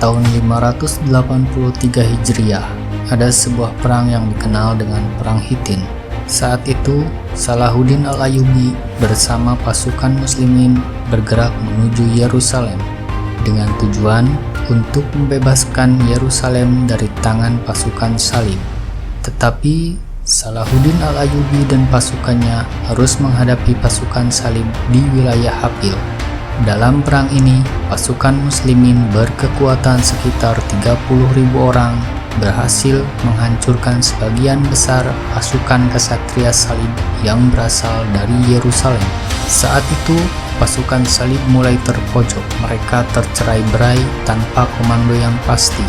tahun 583 Hijriah, ada sebuah perang yang dikenal dengan Perang Hittin. Saat itu, Salahuddin Al-Ayyubi bersama pasukan muslimin bergerak menuju Yerusalem dengan tujuan untuk membebaskan Yerusalem dari tangan pasukan Salim. Tetapi Salahuddin Al-Ayyubi dan pasukannya harus menghadapi pasukan Salim di wilayah Hapil. Dalam perang ini, pasukan muslimin berkekuatan sekitar 30.000 orang berhasil menghancurkan sebagian besar pasukan kesatria Salib yang berasal dari Yerusalem. Saat itu, pasukan Salib mulai terpojok. Mereka tercerai-berai tanpa komando yang pasti.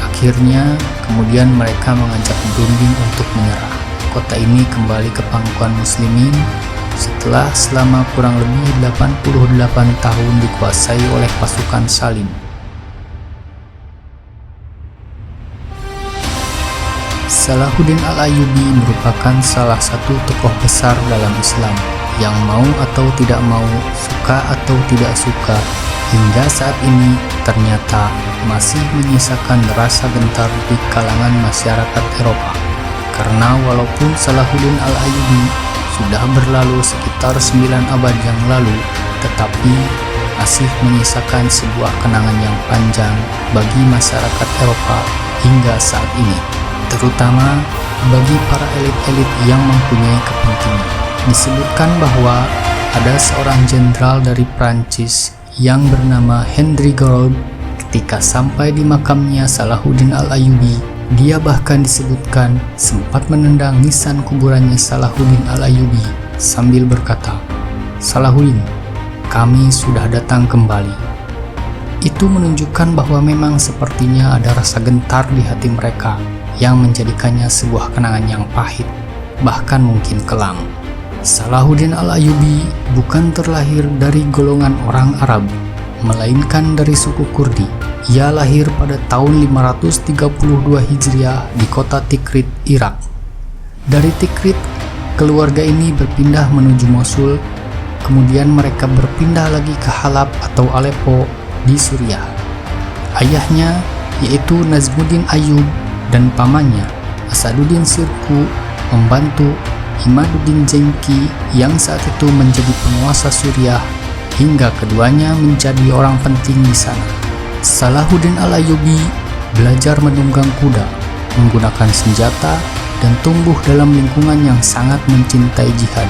Akhirnya, kemudian mereka mengajak berunding untuk menyerah. Kota ini kembali ke pangkuan muslimin setelah selama kurang lebih 88 tahun dikuasai oleh pasukan Salim. Salahuddin Al-Ayyubi merupakan salah satu tokoh besar dalam Islam yang mau atau tidak mau, suka atau tidak suka, hingga saat ini ternyata masih menyisakan rasa gentar di kalangan masyarakat Eropa. Karena walaupun Salahuddin Al-Ayyubi sudah berlalu sekitar 9 abad yang lalu, tetapi masih menyisakan sebuah kenangan yang panjang bagi masyarakat Eropa hingga saat ini, terutama bagi para elit-elit yang mempunyai kepentingan. Disebutkan bahwa ada seorang jenderal dari Prancis yang bernama Henry Gouraud. Ketika sampai di makamnya Salahuddin Al-Ayyubi, dia bahkan disebutkan sempat menendang nisan kuburannya Salahuddin Al-Ayyubi sambil berkata, "Salahuddin, kami sudah datang kembali." Itu menunjukkan bahwa memang sepertinya ada rasa gentar di hati mereka yang menjadikannya sebuah kenangan yang pahit, bahkan mungkin kelam. Salahuddin Al-Ayyubi bukan terlahir dari golongan orang Arab, melainkan dari suku Kurdi. Ia lahir pada tahun 532 Hijriah di kota Tikrit, Irak. Dari Tikrit, keluarga ini berpindah menuju Mosul, kemudian mereka berpindah lagi ke Halab atau Aleppo di Suriah. Ayahnya, yaitu Nazmuddin Ayyub, dan pamannya, Asaduddin Sirku, membantu Imaduddin Zenki yang saat itu menjadi penguasa Suriah, hingga keduanya menjadi orang penting di sana. Salahuddin Al-Ayyubi belajar menunggang kuda, menggunakan senjata, dan tumbuh dalam lingkungan yang sangat mencintai jihad.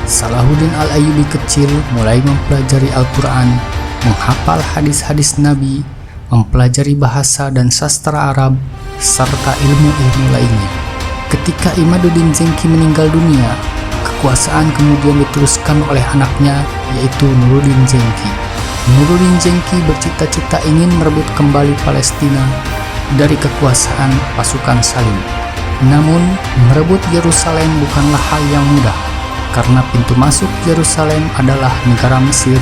Salahuddin Al-Ayyubi kecil mulai mempelajari Al-Quran, menghafal hadis-hadis Nabi, mempelajari bahasa dan sastra Arab, serta ilmu-ilmu lainnya. Ketika Imaduddin Zenki meninggal dunia, kekuasaan kemudian diteruskan oleh anaknya, yaitu Nuruddin Zenki. Nuruddin Zenki bercita-cita ingin merebut kembali Palestina dari kekuasaan pasukan Salim. Namun, merebut Yerusalem bukanlah hal yang mudah, karena pintu masuk Yerusalem adalah negara Mesir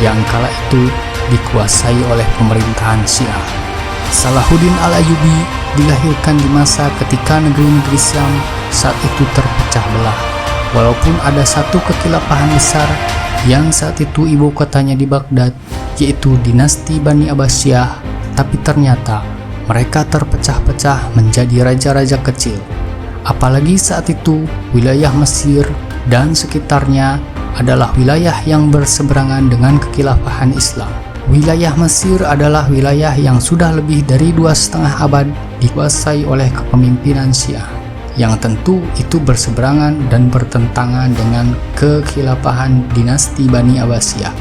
yang kala itu dikuasai oleh pemerintahan Syiah. Salahuddin Al-Ayyubi dilahirkan di masa ketika negeri-negeri Islam saat itu terpecah belah. Walaupun ada satu kekilafahan besar yang saat itu ibu kotanya di Baghdad, yaitu dinasti Bani Abbasiyah, tapi ternyata mereka terpecah-pecah menjadi raja-raja kecil. Apalagi saat itu wilayah Mesir dan sekitarnya adalah wilayah yang berseberangan dengan kekilafahan Islam. Wilayah Mesir adalah wilayah yang sudah lebih dari 2,5 abad dikuasai oleh kepemimpinan Syiah, yang tentu itu berseberangan dan bertentangan dengan kekhilafahan dinasti Bani Abbasiyah.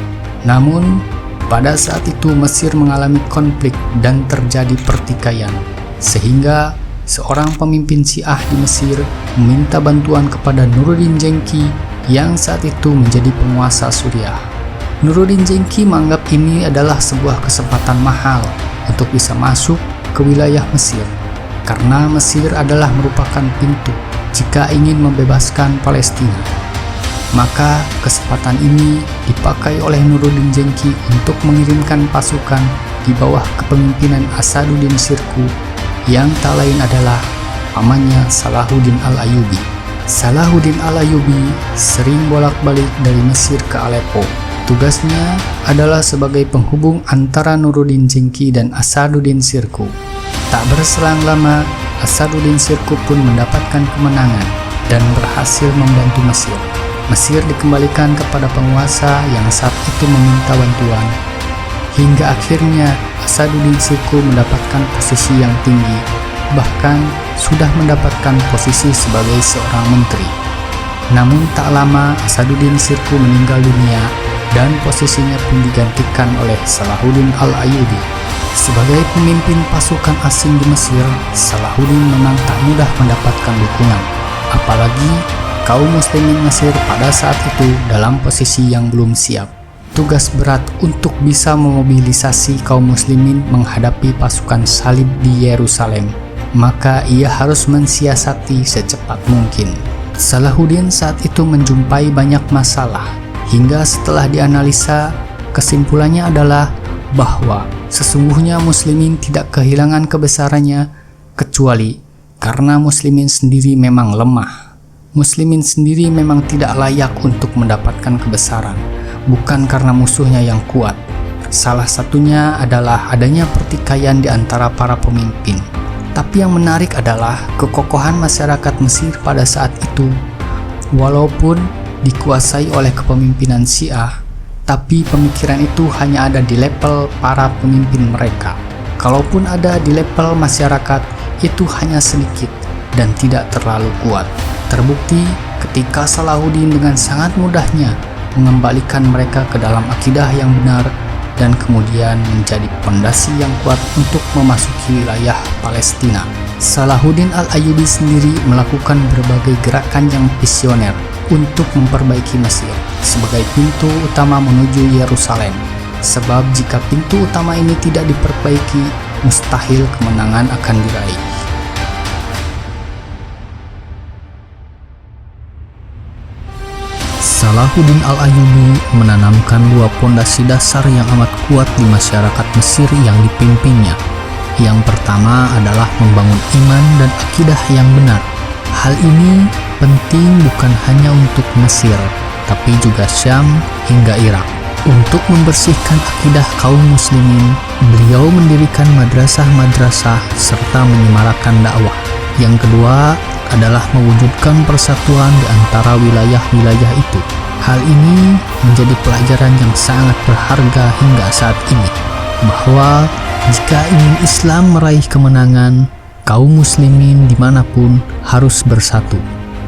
Namun, pada saat itu Mesir mengalami konflik dan terjadi pertikaian, sehingga seorang pemimpin Syiah di Mesir meminta bantuan kepada Nuruddin Zenki yang saat itu menjadi penguasa Suriah. Nuruddin Zenki menganggap ini adalah sebuah kesempatan mahal untuk bisa masuk ke wilayah Mesir, karena Mesir adalah merupakan pintu jika ingin membebaskan Palestina. Maka kesempatan ini dipakai oleh Nuruddin Zenki untuk mengirimkan pasukan di bawah kepemimpinan Asaduddin Sirku yang tak lain adalah pamannya Salahuddin Al-Ayyubi. Salahuddin Al-Ayyubi sering bolak-balik dari Mesir ke Aleppo Tugasnya adalah sebagai penghubung antara Nuruddin Zengki dan Asaduddin Shirkuh. Tak berselang lama, Asaduddin Shirkuh pun mendapatkan kemenangan dan berhasil membantu Mesir. Mesir dikembalikan kepada penguasa yang saat itu meminta bantuan. Hingga akhirnya Asaduddin Shirkuh mendapatkan posisi yang tinggi, bahkan sudah mendapatkan posisi sebagai seorang menteri. Namun tak lama Asaduddin Shirkuh meninggal dunia dan posisinya pun digantikan oleh Salahuddin Al-Ayyubi. Sebagai pemimpin pasukan asing di Mesir, Salahuddin memang tak mudah mendapatkan dukungan, apalagi kaum muslimin Mesir pada saat itu dalam posisi yang belum siap. Tugas berat untuk bisa memobilisasi kaum muslimin menghadapi pasukan salib di Yerusalem, maka ia harus mensiasati secepat mungkin. Salahuddin saat itu menjumpai banyak masalah, hingga setelah dianalisa, kesimpulannya adalah bahwa sesungguhnya muslimin tidak kehilangan kebesarannya kecuali karena muslimin sendiri memang lemah. Muslimin sendiri memang tidak layak untuk mendapatkan kebesaran, bukan karena musuhnya yang kuat. Salah satunya adalah adanya pertikaian di antara para pemimpin. Tapi yang menarik adalah kekokohan masyarakat Mesir pada saat itu. Walaupun dikuasai oleh kepemimpinan Syiah, tapi pemikiran itu hanya ada di level para pemimpin mereka. Kalaupun ada di level masyarakat, itu hanya sedikit dan tidak terlalu kuat. Terbukti ketika Salahuddin dengan sangat mudahnya mengembalikan mereka ke dalam akidah yang benar dan kemudian menjadi pondasi yang kuat untuk memasuki wilayah Palestina. Salahuddin Al-Ayyubi sendiri melakukan berbagai gerakan yang visioner untuk memperbaiki Mesir sebagai pintu utama menuju Yerusalem. Sebab jika pintu utama ini tidak diperbaiki, mustahil kemenangan akan diraih. Salahuddin Al-Ayyubi menanamkan dua pondasi dasar yang amat kuat di masyarakat Mesir yang dipimpinnya. Yang pertama adalah membangun iman dan akidah yang benar. Hal ini penting bukan hanya untuk Mesir, tapi juga Syam hingga Irak. Untuk membersihkan akidah kaum muslimin, beliau mendirikan madrasah-madrasah serta menyemarakan dakwah. Yang kedua adalah mewujudkan persatuan di antara wilayah-wilayah itu. Hal ini menjadi pelajaran yang sangat berharga hingga saat ini, bahwa jika ingin Islam meraih kemenangan, kaum muslimin dimanapun harus bersatu.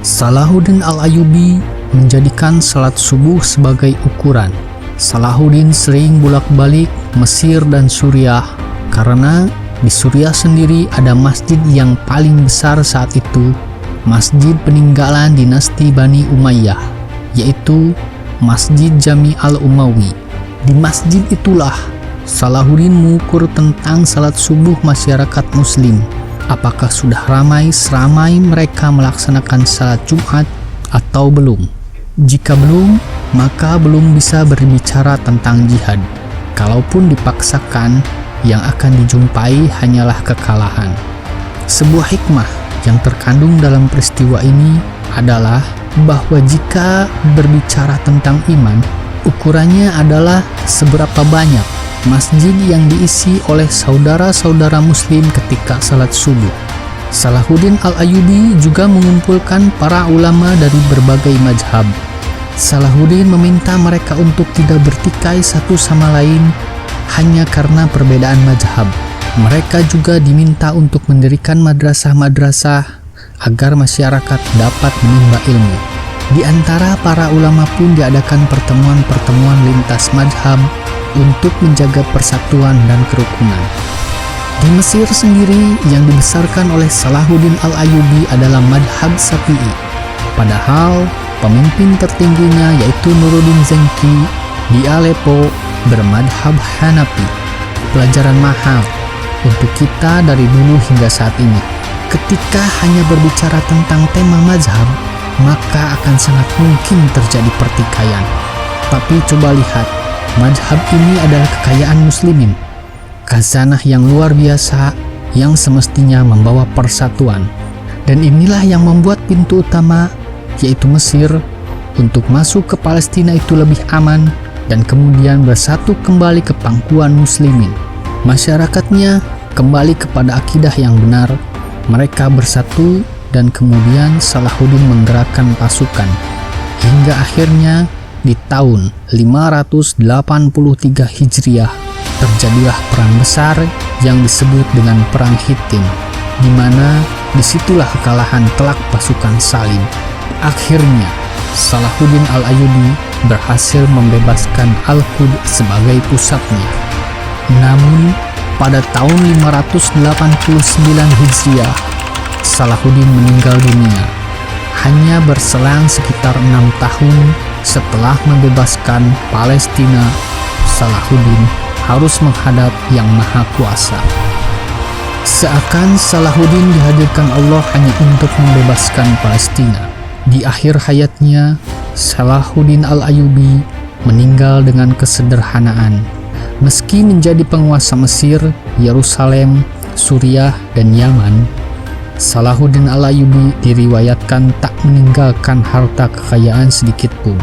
Salahuddin Al-Ayyubi menjadikan salat subuh sebagai ukuran. Salahuddin sering bolak-balik Mesir dan Suriah karena di Suriah sendiri ada masjid yang paling besar saat itu, masjid peninggalan dinasti Bani Umayyah, yaitu Masjid Jami Al-Umawi. Di masjid itulah Salahuddin mengukur tentang salat subuh masyarakat muslim. Apakah sudah seramai mereka melaksanakan salat Jumat atau belum? Jika belum, maka belum bisa berbicara tentang jihad. Kalaupun dipaksakan, yang akan dijumpai hanyalah kekalahan. Sebuah hikmah yang terkandung dalam peristiwa ini adalah bahwa jika berbicara tentang iman, ukurannya adalah seberapa banyak masjid yang diisi oleh saudara-saudara muslim ketika salat subuh. Salahuddin Al-Ayyubi juga mengumpulkan para ulama dari berbagai mazhab. Salahuddin meminta mereka untuk tidak bertikai satu sama lain hanya karena perbedaan mazhab. Mereka juga diminta untuk mendirikan madrasah-madrasah agar masyarakat dapat menimba ilmu. Di antara para ulama pun diadakan pertemuan-pertemuan lintas mazhab untuk menjaga persatuan dan kerukunan. Di Mesir sendiri yang dibesarkan oleh Salahuddin Al-Ayyubi adalah madhab Syafi'i. Padahal pemimpin tertingginya yaitu Nuruddin Zengki di Aleppo bermadhab Hanafi. Pelajaran mahal untuk kita dari dulu hingga saat ini. Ketika hanya berbicara tentang tema mazhab, maka akan sangat mungkin terjadi pertikaian. Tapi coba lihat, mazhab ini adalah kekayaan muslimin, khazanah yang luar biasa yang semestinya membawa persatuan. Dan inilah yang membuat pintu utama, yaitu Mesir, untuk masuk ke Palestina itu lebih aman dan kemudian bersatu kembali ke pangkuan muslimin. Masyarakatnya kembali kepada akidah yang benar. Mereka bersatu dan kemudian Salahuddin menggerakkan pasukan. Hingga akhirnya di tahun 583 Hijriah terjadilah perang besar yang disebut dengan Perang Hittin, di mana disitulah kekalahan telak pasukan Salim. Akhirnya Salahuddin Al-Ayyubi berhasil membebaskan Al-Quds sebagai pusatnya. Namun pada tahun 589 Hijriah Salahuddin meninggal dunia. Hanya berselang sekitar 6 tahun setelah membebaskan Palestina, Salahuddin harus menghadap Yang Maha Kuasa. Seakan Salahuddin dihadirkan Allah hanya untuk membebaskan Palestina. Di akhir hayatnya, Salahuddin Al-Ayyubi meninggal dengan kesederhanaan. Meski menjadi penguasa Mesir, Yerusalem, Suriah, dan Yaman, Salahuddin Al-Ayyubi diriwayatkan tak meninggalkan harta kekayaan sedikit pun.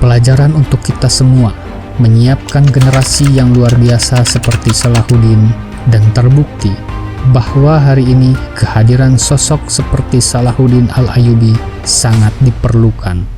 Pelajaran untuk kita semua, menyiapkan generasi yang luar biasa seperti Salahuddin, dan terbukti bahwa hari ini kehadiran sosok seperti Salahuddin Al-Ayyubi sangat diperlukan.